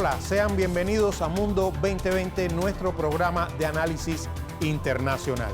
Hola, sean bienvenidos a Mundo 2020, nuestro programa de análisis internacional.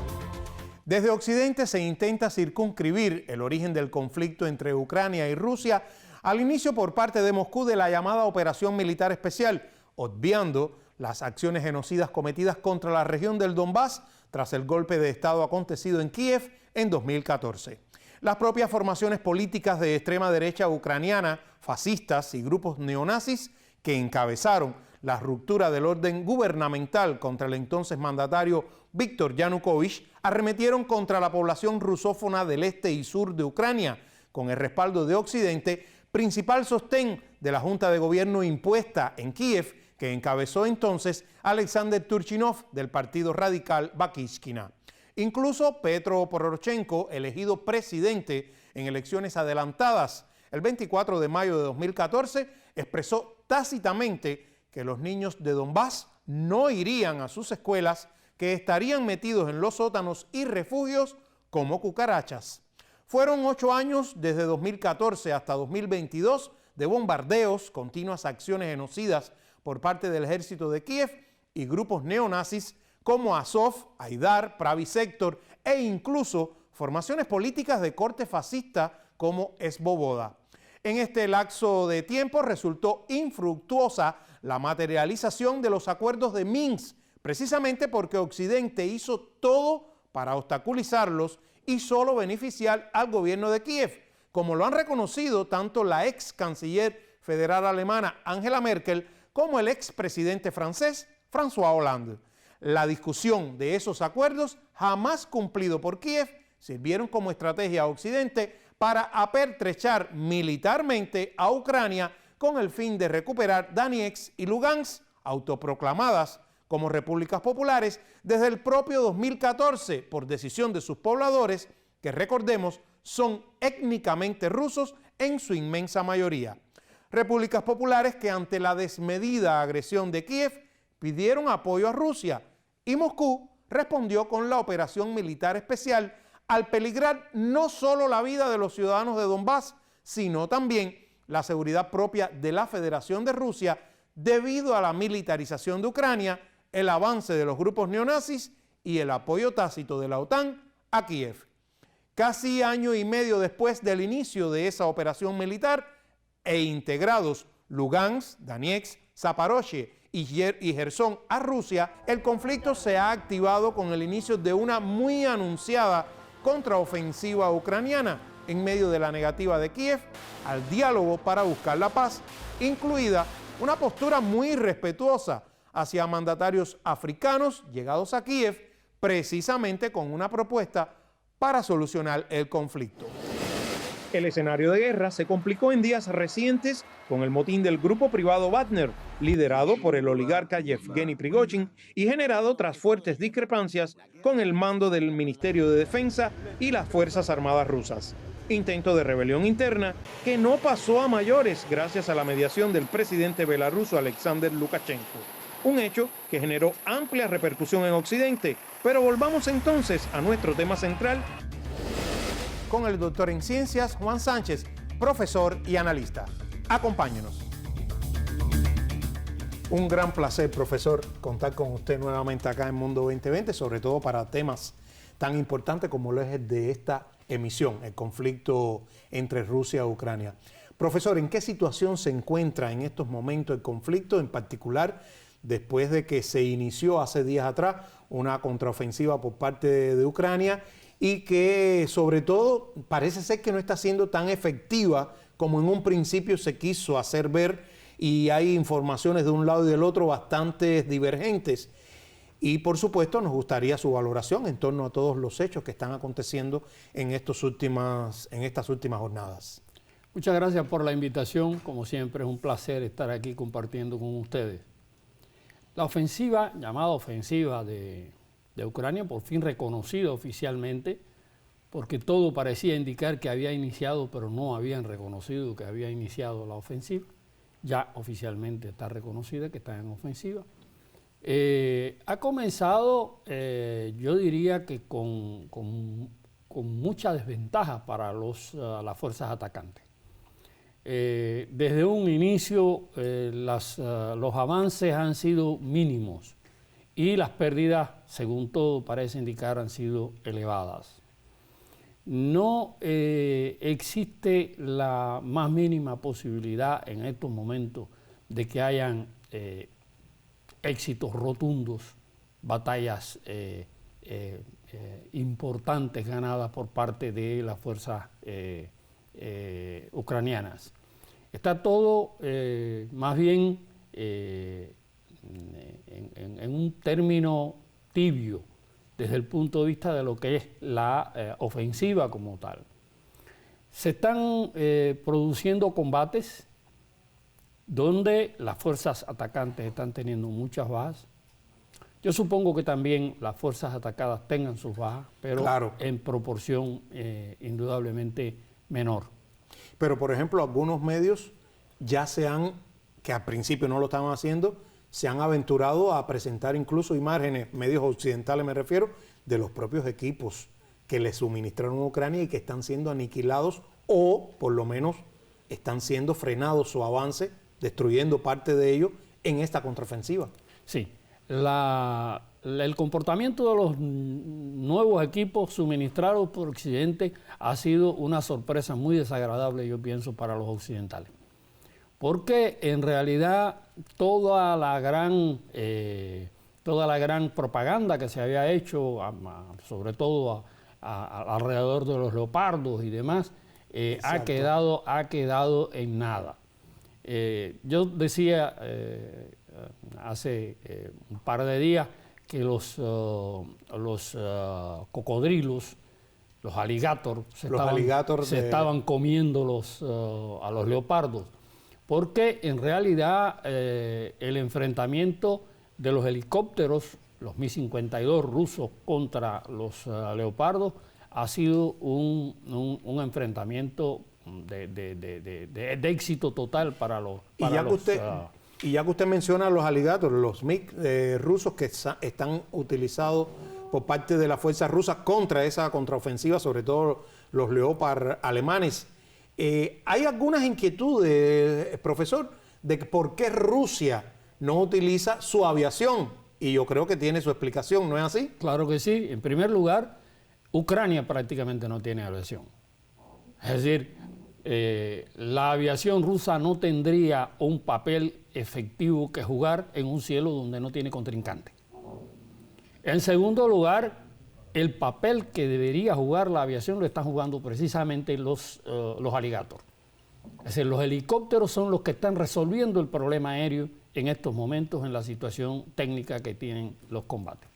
Desde Occidente se intenta circunscribir el origen del conflicto entre Ucrania y Rusia al inicio por parte de Moscú de la llamada Operación Militar Especial, obviando las acciones genocidas cometidas contra la región del Donbass tras el golpe de Estado acontecido en Kiev en 2014. Las propias formaciones políticas de extrema derecha ucraniana, fascistas y grupos neonazis que encabezaron la ruptura del orden gubernamental contra el entonces mandatario Víktor Yanukovych, arremetieron contra la población rusófona del este y sur de Ucrania, con el respaldo de Occidente, principal sostén de la Junta de Gobierno impuesta en Kiev, que encabezó entonces Alexander Turchinov del Partido Radical Bakishkina. Incluso Petro Poroshenko, elegido presidente en elecciones adelantadas el 24 de mayo de 2014, expresó tácitamente que los niños de Donbass no irían a sus escuelas, que estarían metidos en los sótanos y refugios como cucarachas. Fueron 8 años desde 2014 hasta 2022 de bombardeos, continuas acciones genocidas por parte del ejército de Kiev y grupos neonazis como Azov, Aidar, Pravi Sector e incluso formaciones políticas de corte fascista como Svoboda. En este lapso de tiempo resultó infructuosa la materialización de los acuerdos de Minsk, precisamente porque Occidente hizo todo para obstaculizarlos y solo beneficiar al gobierno de Kiev, como lo han reconocido tanto la ex canciller federal alemana Angela Merkel como el ex presidente francés François Hollande. La discusión de esos acuerdos, jamás cumplido por Kiev, sirvieron como estrategia a Occidente para apertrechar militarmente a Ucrania con el fin de recuperar Donetsk y Lugansk, autoproclamadas como repúblicas populares desde el propio 2014 por decisión de sus pobladores, que recordemos son étnicamente rusos en su inmensa mayoría. Repúblicas populares que ante la desmedida agresión de Kiev pidieron apoyo a Rusia y Moscú respondió con la operación militar especial al peligrar no solo la vida de los ciudadanos de Donbass, sino también la seguridad propia de la Federación de Rusia debido a la militarización de Ucrania, el avance de los grupos neonazis y el apoyo tácito de la OTAN a Kiev. Casi año y medio después del inicio de esa operación militar e integrados Lugansk, Donetsk, Zaporozhye y Gerson a Rusia, el conflicto se ha activado con el inicio de una muy anunciada contraofensiva ucraniana en medio de la negativa de Kiev al diálogo para buscar la paz, incluida una postura muy respetuosa hacia mandatarios africanos llegados a Kiev precisamente con una propuesta para solucionar el conflicto. El escenario de guerra se complicó en días recientes con el motín del grupo privado Wagner, liderado por el oligarca Yevgeny Prigozhin y generado tras fuertes discrepancias con el mando del Ministerio de Defensa y las Fuerzas Armadas rusas. Intento de rebelión interna que no pasó a mayores gracias a la mediación del presidente bielorruso Alexander Lukashenko. Un hecho que generó amplia repercusión en Occidente. Pero volvamos entonces a nuestro tema central con el doctor en ciencias Juan Sánchez, profesor y analista. Acompáñenos. Un gran placer, profesor, contar con usted nuevamente acá en Mundo 2020, sobre todo para temas tan importantes como lo es el de esta emisión, el conflicto entre Rusia y Ucrania. Profesor, ¿en qué situación se encuentra en estos momentos el conflicto, en particular después de que se inició hace días atrás una contraofensiva por parte de Ucrania y que sobre todo parece ser que no está siendo tan efectiva como en un principio se quiso hacer ver, y hay informaciones de un lado y del otro bastante divergentes? Y por supuesto nos gustaría su valoración en torno a todos los hechos que están aconteciendo en estas últimas jornadas. Muchas gracias por la invitación. Como siempre es un placer estar aquí compartiendo con ustedes. La ofensiva, llamada ofensiva de Ucrania, por fin reconocida oficialmente, porque todo parecía indicar que había iniciado, pero no habían reconocido que había iniciado la ofensiva. Ya oficialmente está reconocida que está en ofensiva. Ha comenzado, yo diría que con mucha desventaja para las fuerzas atacantes. desde un inicio los avances han sido mínimos y las pérdidas, según todo parece indicar, han sido elevadas. No existe la más mínima posibilidad en estos momentos de que hayan éxitos rotundos, batallas importantes ganadas por parte de las fuerzas ucranianas. Está todo más bien en un término tibio desde el punto de vista de lo que es la ofensiva como tal. Se están produciendo combates donde las fuerzas atacantes están teniendo muchas bajas. Yo supongo que también las fuerzas atacadas tengan sus bajas, pero claro, en proporción indudablemente menor. Pero, por ejemplo, algunos medios ya que al principio no lo estaban haciendo, se han aventurado a presentar incluso imágenes, medios occidentales me refiero, de los propios equipos que le suministraron a Ucrania y que están siendo aniquilados o, por lo menos, están siendo frenados su avance, destruyendo parte de ellos en esta contraofensiva. Sí. El comportamiento de los nuevos equipos suministrados por Occidente ha sido una sorpresa muy desagradable, yo pienso, para los occidentales. Porque en realidad toda la gran propaganda que se había hecho, sobre todo alrededor de los leopardos y demás, ha quedado en nada. Yo decía hace un par de días que los cocodrilos, los alligators, se estaban comiendo a los leopardos, porque en realidad el enfrentamiento de los helicópteros, los Mi-52 rusos contra los leopardos, ha sido un enfrentamiento de éxito total para los... Y ya que usted menciona los alligators, los MiG rusos que están utilizados por parte de las fuerzas rusas contra esa contraofensiva, sobre todo los Leopard alemanes, ¿hay algunas inquietudes, profesor, de por qué Rusia no utiliza su aviación? Y yo creo que tiene su explicación, ¿no es así? Claro que sí. En primer lugar, Ucrania prácticamente no tiene aviación. Es decir, la aviación rusa no tendría un papel efectivo que jugar en un cielo donde no tiene contrincante. En segundo lugar, el papel que debería jugar la aviación lo están jugando precisamente los alligators. Es decir, los helicópteros son los que están resolviendo el problema aéreo en estos momentos en la situación técnica que tienen los combates.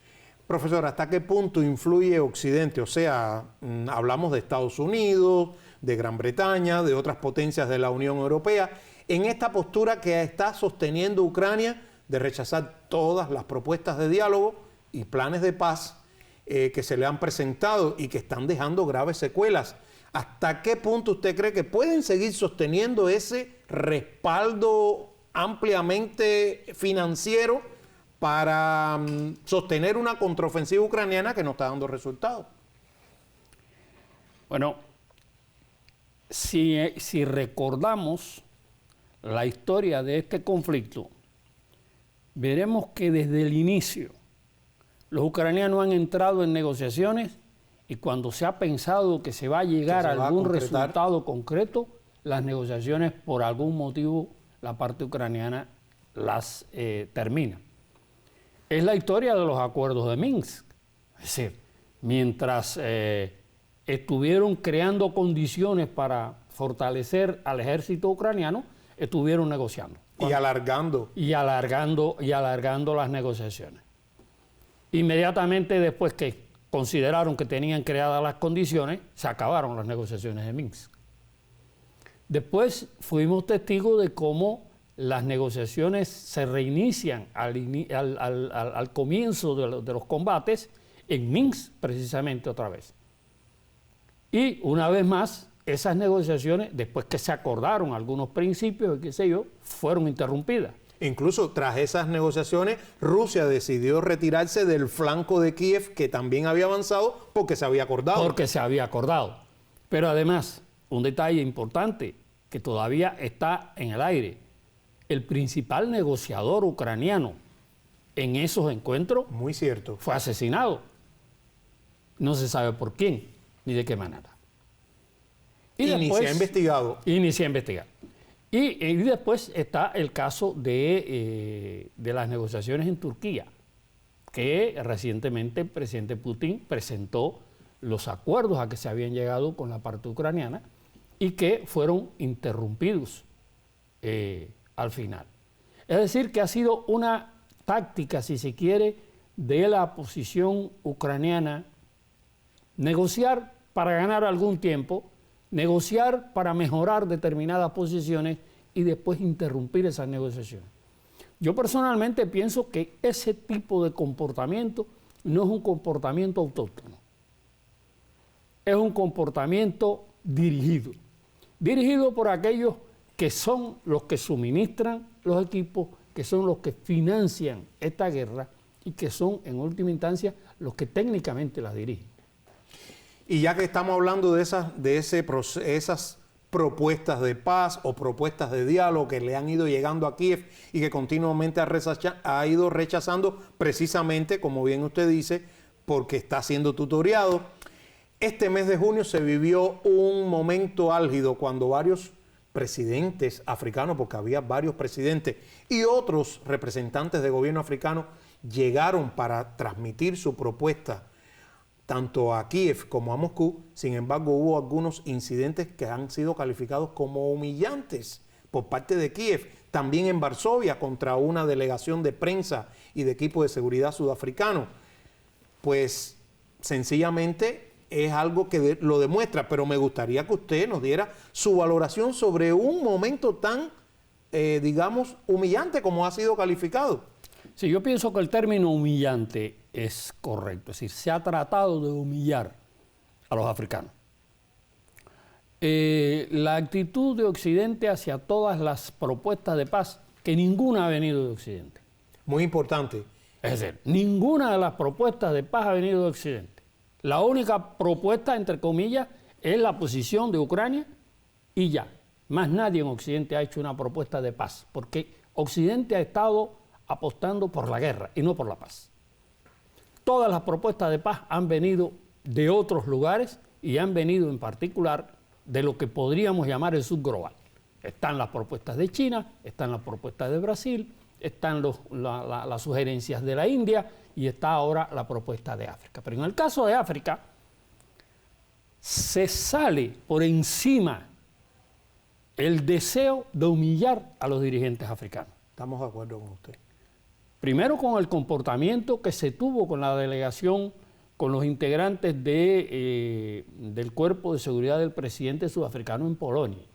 Profesor, ¿hasta qué punto influye Occidente? O sea, hablamos de Estados Unidos, de Gran Bretaña, de otras potencias de la Unión Europea, en esta postura que está sosteniendo Ucrania de rechazar todas las propuestas de diálogo y planes de paz que se le han presentado y que están dejando graves secuelas. ¿Hasta qué punto usted cree que pueden seguir sosteniendo ese respaldo ampliamente financiero para sostener una contraofensiva ucraniana que no está dando resultados? Bueno, si recordamos la historia de este conflicto, veremos que desde el inicio los ucranianos han entrado en negociaciones y cuando se ha pensado que se va a llegar a algún resultado concreto, las negociaciones por algún motivo la parte ucraniana las termina. Es la historia de los acuerdos de Minsk. Es decir, mientras estuvieron creando condiciones para fortalecer al ejército ucraniano, estuvieron negociando. Y alargando las negociaciones. Inmediatamente después que consideraron que tenían creadas las condiciones, se acabaron las negociaciones de Minsk. Después fuimos testigos de cómo las negociaciones se reinician al comienzo de los combates en Minsk, precisamente otra vez. Y una vez más, esas negociaciones, después que se acordaron algunos principios, qué sé yo, fueron interrumpidas. Incluso tras esas negociaciones, Rusia decidió retirarse del flanco de Kiev, que también había avanzado, porque se había acordado. Pero además, un detalle importante, que todavía está en el aire. El principal negociador ucraniano en esos encuentros Muy cierto. fue asesinado. No se sabe por quién ni de qué manera. Ni se ha investigado. Y ni se ha investigado. Y después está el caso de las negociaciones en Turquía, que recientemente el presidente Putin presentó los acuerdos a que se habían llegado con la parte ucraniana y que fueron interrumpidos al final. Es decir, que ha sido una táctica, si se quiere, de la posición ucraniana, negociar para ganar algún tiempo, negociar para mejorar determinadas posiciones y después interrumpir esas negociaciones. Yo personalmente pienso que ese tipo de comportamiento no es un comportamiento autóctono, es un comportamiento dirigido por aquellos que son los que suministran los equipos, que son los que financian esta guerra y que son en última instancia los que técnicamente las dirigen. Y ya que estamos hablando de esas propuestas de paz o propuestas de diálogo que le han ido llegando a Kiev y que continuamente ha ido rechazando, precisamente, como bien usted dice, porque está siendo tutoriado. Este mes de junio se vivió un momento álgido cuando varios presidentes africanos, porque había varios presidentes y otros representantes de gobierno africano, llegaron para transmitir su propuesta tanto a Kiev como a Moscú. Sin embargo, hubo algunos incidentes que han sido calificados como humillantes por parte de Kiev, también en Varsovia contra una delegación de prensa y de equipo de seguridad sudafricano. Pues sencillamente es algo que lo demuestra, pero me gustaría que usted nos diera su valoración sobre un momento tan, digamos, humillante como ha sido calificado. Sí, yo pienso que el término humillante es correcto, es decir, se ha tratado de humillar a los africanos. La actitud de Occidente hacia todas las propuestas de paz, que ninguna ha venido de Occidente. Muy importante. Es decir, ninguna de las propuestas de paz ha venido de Occidente. La única propuesta, entre comillas, es la posición de Ucrania y ya. Más nadie en Occidente ha hecho una propuesta de paz, porque Occidente ha estado apostando por la guerra y no por la paz. Todas las propuestas de paz han venido de otros lugares y han venido en particular de lo que podríamos llamar el sur global. Están las propuestas de China, están las propuestas de Brasil, están las sugerencias de la India y está ahora la propuesta de África. Pero en el caso de África, se sale por encima el deseo de humillar a los dirigentes africanos. Estamos de acuerdo con usted. Primero con el comportamiento que se tuvo con la delegación, con los integrantes del cuerpo de seguridad del presidente sudafricano en Polonia.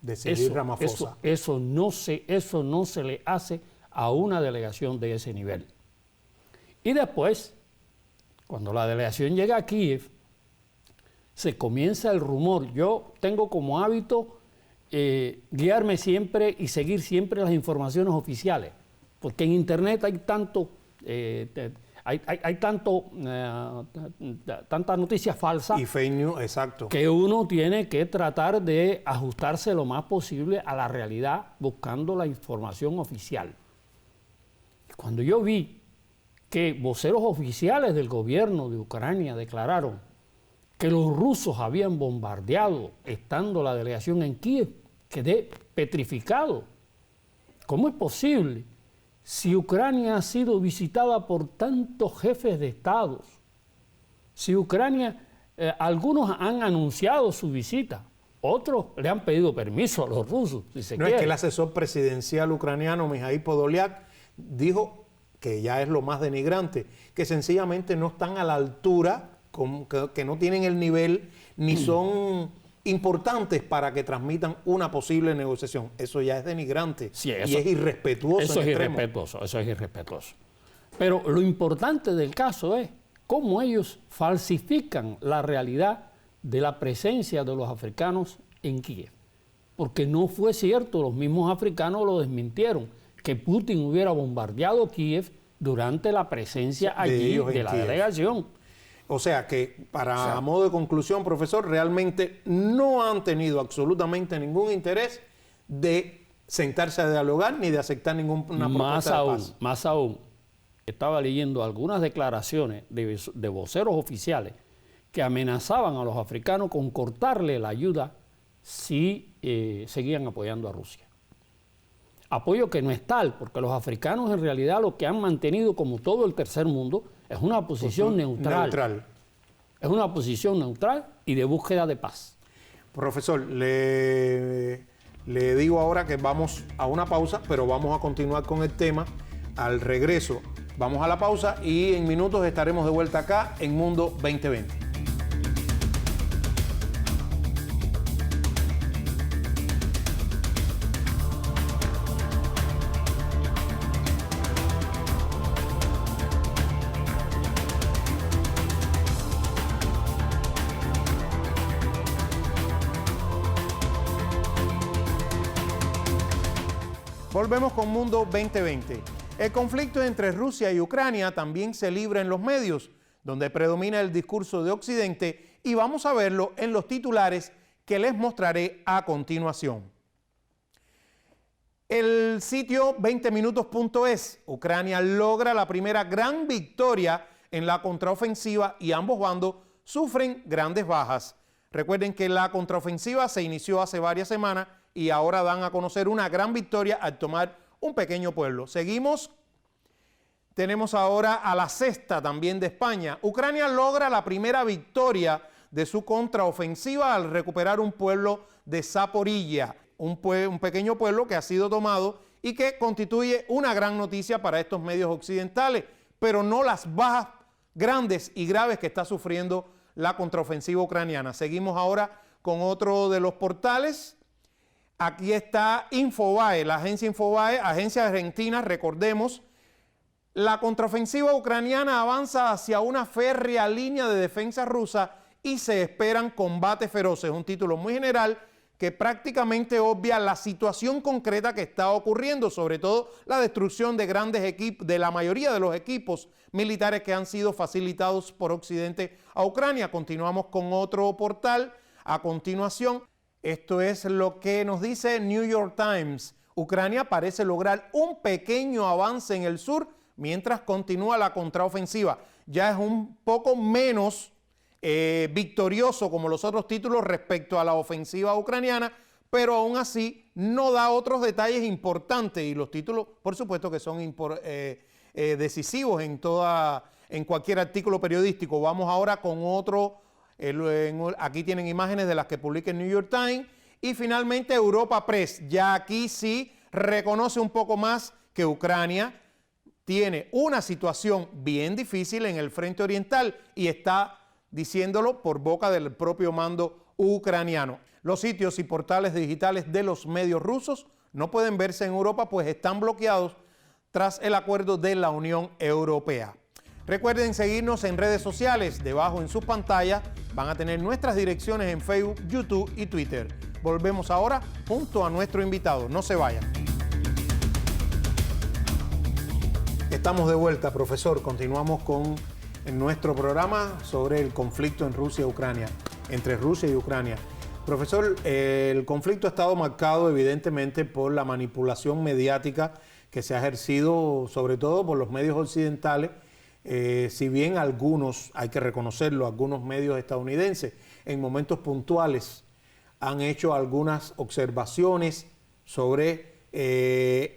De Cyril Ramaphosa. Eso no se le hace a una delegación de ese nivel. Y después, cuando la delegación llega a Kiev, se comienza el rumor. Yo tengo como hábito guiarme siempre y seguir siempre las informaciones oficiales, porque en Internet hay tanta noticia falsa y fake news, exacto, que uno tiene que tratar de ajustarse lo más posible a la realidad buscando la información oficial. Cuando yo vi que voceros oficiales del gobierno de Ucrania declararon que los rusos habían bombardeado estando la delegación en Kiev, quedé petrificado. ¿Cómo es posible? Si Ucrania ha sido visitada por tantos jefes de estados, si Ucrania, algunos han anunciado su visita, otros le han pedido permiso a los rusos, si se quiere. Es que el asesor presidencial ucraniano, Mikhail Podolyak, dijo, que ya es lo más denigrante, que sencillamente no están a la altura, que no tienen el nivel, ni son importantes para que transmitan una posible negociación. Eso ya es denigrante, sí, y es irrespetuoso. Eso es irrespetuoso. Pero lo importante del caso es cómo ellos falsifican la realidad de la presencia de los africanos en Kiev. Porque no fue cierto, los mismos africanos lo desmintieron, que Putin hubiera bombardeado Kiev durante la presencia allí de la delegación. O sea que, para modo de conclusión, profesor, realmente no han tenido absolutamente ningún interés de sentarse a dialogar ni de aceptar ninguna propuesta de paz. Más aún, estaba leyendo algunas declaraciones de voceros oficiales que amenazaban a los africanos con cortarle la ayuda si seguían apoyando a Rusia. Apoyo que no es tal, porque los africanos en realidad lo que han mantenido, como todo el tercer mundo, es una posición neutral. Es una posición neutral y de búsqueda de paz. Profesor, le digo ahora que vamos a una pausa, pero vamos a continuar con el tema al regreso. Vamos a la pausa y en minutos estaremos de vuelta acá en Mundo 2020. Volvemos con Mundo 2020. El conflicto entre Rusia y Ucrania también se libra en los medios, donde predomina el discurso de Occidente, y vamos a verlo en los titulares que les mostraré a continuación. El sitio 20minutos.es, Ucrania logra la primera gran victoria en la contraofensiva y ambos bandos sufren grandes bajas. Recuerden que la contraofensiva se inició hace varias semanas y ahora dan a conocer una gran victoria al tomar un pequeño pueblo. Seguimos. Tenemos ahora a La Sexta, también de España. Ucrania logra la primera victoria de su contraofensiva al recuperar un pueblo de Zaporilla, un pequeño pueblo que ha sido tomado y que constituye una gran noticia para estos medios occidentales, pero no las bajas grandes y graves que está sufriendo la contraofensiva ucraniana. Seguimos ahora con otro de los portales. Aquí está Infobae, la agencia Infobae, agencia argentina, recordemos. La contraofensiva ucraniana avanza hacia una férrea línea de defensa rusa y se esperan combates feroces. Un título muy general que prácticamente obvia la situación concreta que está ocurriendo, sobre todo la destrucción de grandes equipos, de la mayoría de los equipos militares que han sido facilitados por Occidente a Ucrania. Continuamos con otro portal a continuación. Esto es lo que nos dice New York Times. Ucrania parece lograr un pequeño avance en el sur mientras continúa la contraofensiva. Ya es un poco menos victorioso como los otros títulos respecto a la ofensiva ucraniana, pero aún así no da otros detalles importantes y los títulos, por supuesto, que son decisivos en cualquier artículo periodístico. Vamos ahora con otro. Aquí tienen imágenes de las que publica el New York Times. Y finalmente Europa Press, ya aquí sí reconoce un poco más que Ucrania tiene una situación bien difícil en el frente oriental y está diciéndolo por boca del propio mando ucraniano. Los sitios y portales digitales de los medios rusos no pueden verse en Europa, pues están bloqueados tras el acuerdo de la Unión Europea. Recuerden seguirnos en redes sociales. Debajo en sus pantallas van a tener nuestras direcciones en Facebook, YouTube y Twitter. Volvemos ahora junto a nuestro invitado. No se vayan. Estamos de vuelta, profesor. Continuamos con nuestro programa sobre el conflicto en Rusia y Ucrania, entre Rusia y Ucrania. Profesor, el conflicto ha estado marcado evidentemente por la manipulación mediática que se ha ejercido sobre todo por los medios occidentales. Si bien algunos, hay que reconocerlo, algunos medios estadounidenses en momentos puntuales han hecho algunas observaciones sobre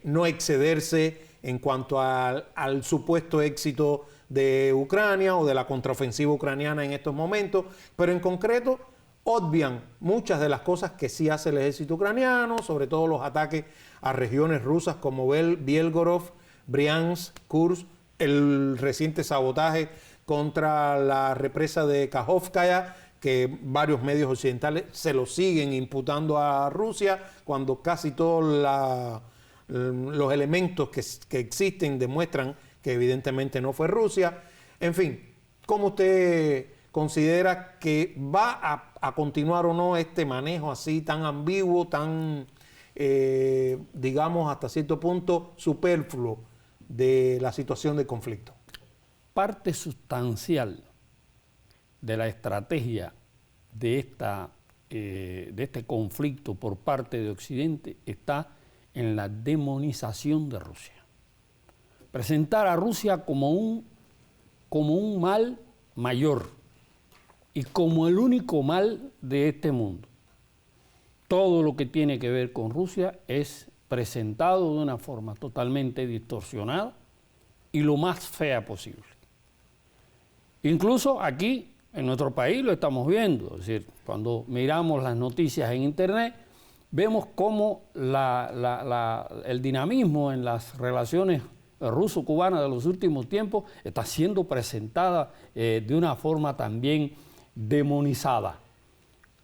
no excederse en cuanto al supuesto éxito de Ucrania o de la contraofensiva ucraniana en estos momentos, pero en concreto obvian muchas de las cosas que sí hace el ejército ucraniano, sobre todo los ataques a regiones rusas como Bielgorod, Briansk, Kursk, el reciente sabotaje contra la represa de Kakhovskaya, que varios medios occidentales se lo siguen imputando a Rusia, cuando casi todos los elementos que existen demuestran que evidentemente no fue Rusia. En fin, ¿cómo usted considera que va a continuar o no este manejo así tan ambiguo, tan, digamos, hasta cierto punto superfluo de la situación de conflicto? Parte sustancial de la estrategia de este conflicto por parte de Occidente está en la demonización de Rusia. Presentar a Rusia como un mal mayor y como el único mal de este mundo. Todo lo que tiene que ver con Rusia es presentado de una forma totalmente distorsionada y lo más fea posible. Incluso aquí, en nuestro país, lo estamos viendo. Es decir, cuando miramos las noticias en Internet, vemos cómo el dinamismo en las relaciones ruso-cubanas de los últimos tiempos está siendo presentada de una forma también demonizada.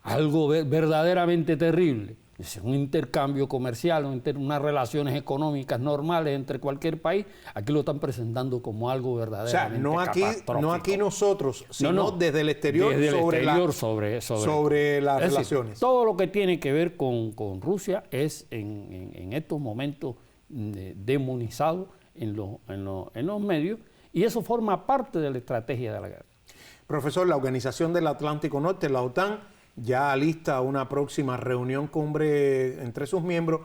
Algo verdaderamente terrible. Es un intercambio comercial, unas relaciones económicas normales entre cualquier país, aquí lo están presentando como algo verdaderamente catastrófico. No aquí nosotros, sino desde el exterior, sobre las relaciones. Todo lo que tiene que ver con Rusia es en estos momentos demonizado en los medios, y eso forma parte de la estrategia de la guerra. Profesor, la Organización del Atlántico Norte, la OTAN, ya alista una próxima reunión cumbre entre sus miembros,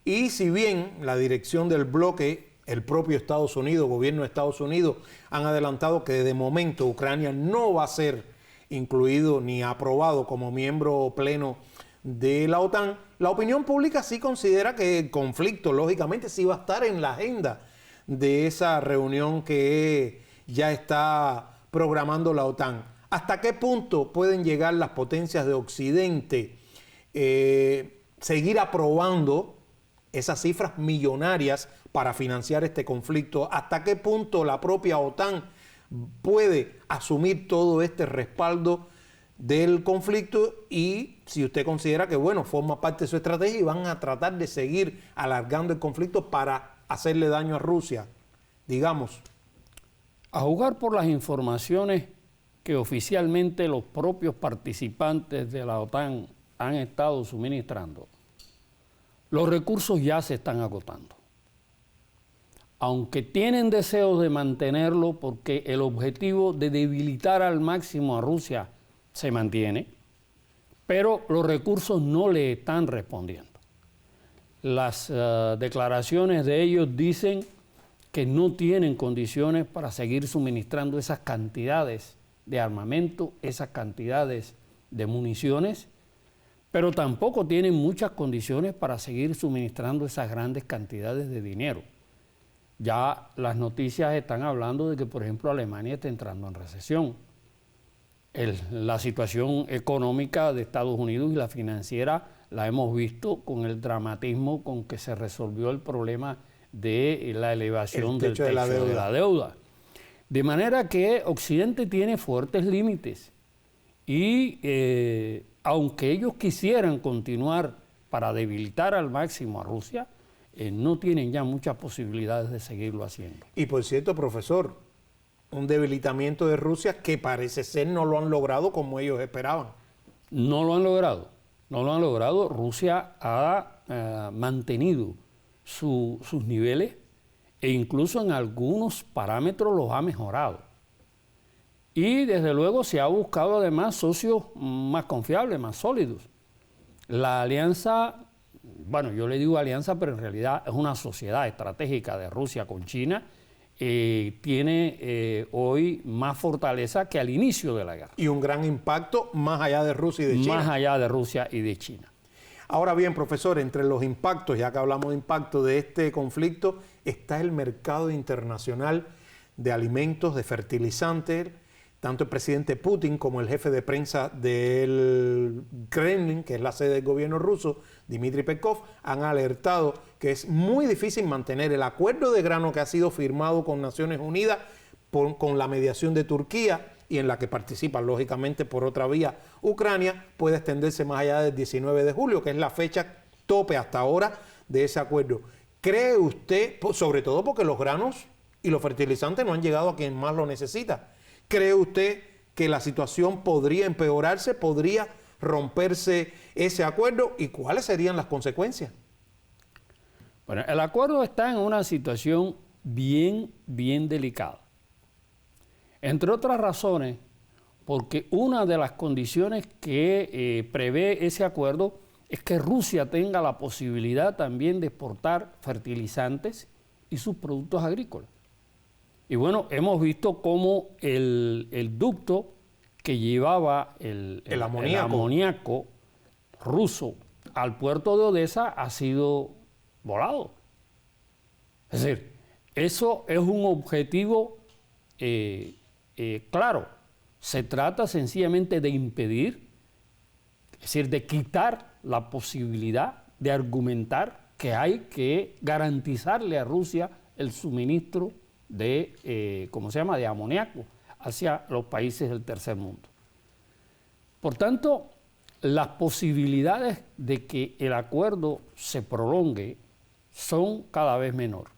y si bien la dirección del bloque, el propio Estados Unidos, gobierno de Estados Unidos, han adelantado que de momento Ucrania no va a ser incluido ni aprobado como miembro pleno de la OTAN, la opinión pública sí considera que el conflicto, lógicamente, sí va a estar en la agenda de esa reunión que ya está programando la OTAN. ¿Hasta qué punto pueden llegar las potencias de Occidente seguir aprobando esas cifras millonarias para financiar este conflicto? ¿Hasta qué punto la propia OTAN puede asumir todo este respaldo del conflicto? Y si usted considera que, bueno, forma parte de su estrategia y van a tratar de seguir alargando el conflicto para hacerle daño a Rusia, digamos. A jugar por las informaciones que oficialmente los propios participantes de la OTAN han estado suministrando, los recursos ya se están agotando. Aunque tienen deseos de mantenerlo porque el objetivo de debilitar al máximo a Rusia se mantiene, pero los recursos no le están respondiendo. Las declaraciones de ellos dicen que no tienen condiciones para seguir suministrando esas cantidades de armamento, esas cantidades de municiones, pero tampoco tienen muchas condiciones para seguir suministrando esas grandes cantidades de dinero. Ya las noticias están hablando de que, por ejemplo, Alemania está entrando en recesión. La situación económica de Estados Unidos y la financiera la hemos visto con el dramatismo con que se resolvió el problema de la elevación del techo de la deuda. De manera que Occidente tiene fuertes límites y aunque ellos quisieran continuar para debilitar al máximo a Rusia, no tienen ya muchas posibilidades de seguirlo haciendo. Y por cierto, profesor, un debilitamiento de Rusia que parece ser no lo han logrado como ellos esperaban. No lo han logrado, no lo han logrado. Rusia ha mantenido sus niveles e incluso en algunos parámetros los ha mejorado. Y desde luego se ha buscado además socios más confiables, más sólidos. La alianza, bueno, yo le digo alianza, pero en realidad es una sociedad estratégica de Rusia con China, tiene hoy más fortaleza que al inicio de la guerra. Y un gran impacto más allá de Rusia y de China. Más allá de Rusia y de China. Ahora bien, profesor, entre los impactos, ya que hablamos de impacto de este conflicto, está el mercado internacional de alimentos, de fertilizantes. Tanto el presidente Putin como el jefe de prensa del Kremlin, que es la sede del gobierno ruso, Dmitry Peskov, han alertado que es muy difícil mantener el acuerdo de grano que ha sido firmado con Naciones Unidas con la mediación de Turquía y en la que participa, lógicamente, por otra vía Ucrania, puede extenderse más allá del 19 de julio, que es la fecha tope hasta ahora de ese acuerdo. ¿Cree usted, sobre todo porque los granos y los fertilizantes no han llegado a quien más lo necesita, cree usted que la situación podría empeorarse, podría romperse ese acuerdo y cuáles serían las consecuencias? Bueno, el acuerdo está en una situación bien delicada. Entre otras razones, porque una de las condiciones que prevé ese acuerdo es que Rusia tenga la posibilidad también de exportar fertilizantes y sus productos agrícolas. Y bueno, hemos visto cómo el ducto que llevaba el amoníaco ruso al puerto de Odesa ha sido volado. Es decir, eso es un objetivo claro. Se trata sencillamente de impedir, es decir, de quitar la posibilidad de argumentar que hay que garantizarle a Rusia el suministro de, de amoníaco hacia los países del tercer mundo. Por tanto, las posibilidades de que el acuerdo se prolongue son cada vez menor.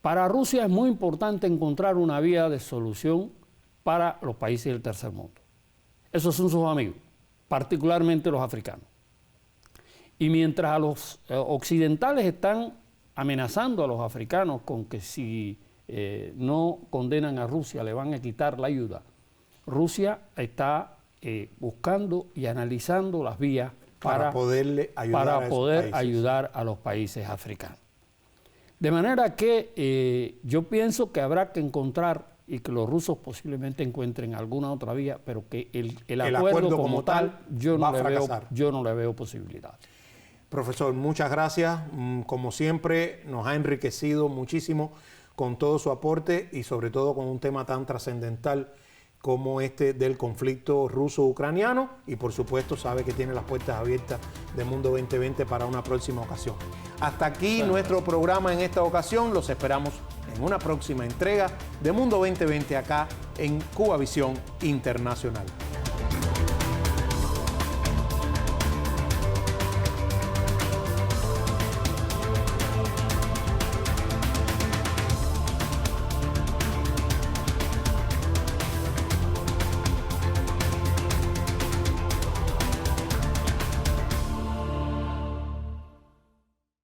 Para Rusia es muy importante encontrar una vía de solución para los países del tercer mundo. Esos son sus amigos, particularmente los africanos. Y mientras a los occidentales están amenazando a los africanos con que si no condenan a Rusia le van a quitar la ayuda, Rusia está buscando y analizando las vías para poder ayudar a los países africanos. De manera que yo pienso que habrá que encontrar, y que los rusos posiblemente encuentren alguna otra vía, pero que el acuerdo como tal yo no le veo posibilidad. Profesor, muchas gracias. Como siempre, nos ha enriquecido muchísimo con todo su aporte y sobre todo con un tema tan trascendental como este del conflicto ruso-ucraniano, y por supuesto sabe que tiene las puertas abiertas de Mundo 2020 para una próxima ocasión. Hasta aquí nuestro programa en esta ocasión. Los esperamos en una próxima entrega de Mundo 2020 acá en Cubavisión Internacional.